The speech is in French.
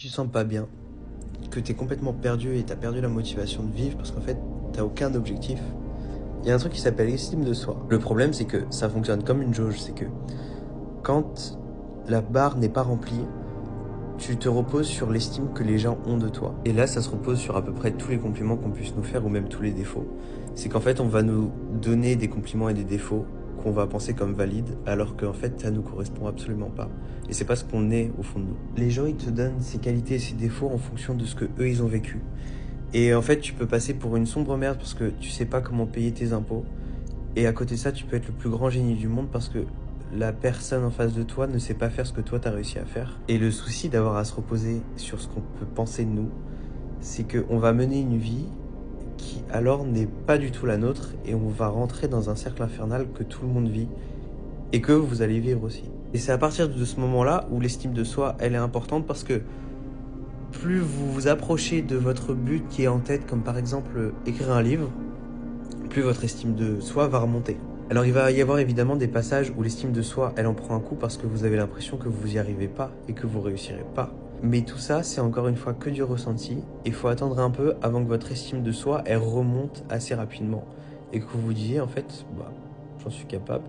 tu te sens pas bien, que t'es complètement perdu et t'as perdu la motivation de vivre parce qu'en fait, t'as aucun objectif, il y a un truc qui s'appelle l'estime de soi. Le problème, c'est que ça fonctionne comme une jauge, c'est que quand la barre n'est pas remplie, tu te reposes sur l'estime que les gens ont de toi. Et là, ça se repose sur à peu près tous les compliments qu'on puisse nous faire ou même tous les défauts. C'est qu'en fait, on va nous donner des compliments et des défauts qu'on va penser comme valides, alors qu'en fait, ça nous correspond absolument pas. Et c'est pas ce qu'on est au fond de nous. Les gens, ils te donnent ces qualités et ces défauts en fonction de ce que eux, ils ont vécu. Et en fait, tu peux passer pour une sombre merde parce que tu sais pas comment payer tes impôts. Et à côté de ça, tu peux être le plus grand génie du monde parce que la personne en face de toi ne sait pas faire ce que toi t'as réussi à faire. Et le souci d'avoir à se reposer sur ce qu'on peut penser de nous, c'est qu'on va mener une vie qui alors n'est pas du tout la nôtre et on va rentrer dans un cercle infernal que tout le monde vit et que vous allez vivre aussi. Et c'est à partir de ce moment-là où l'estime de soi, elle est importante parce que plus vous vous approchez de votre but qui est en tête, comme par exemple écrire un livre, plus votre estime de soi va remonter. Alors il va y avoir évidemment des passages où l'estime de soi, elle en prend un coup parce que vous avez l'impression que vous y arrivez pas et que vous réussirez pas. Mais tout ça, c'est encore une fois que du ressenti. Il faut attendre un peu avant que votre estime de soi, elle remonte assez rapidement. Et que vous vous disiez, en fait, j'en suis capable.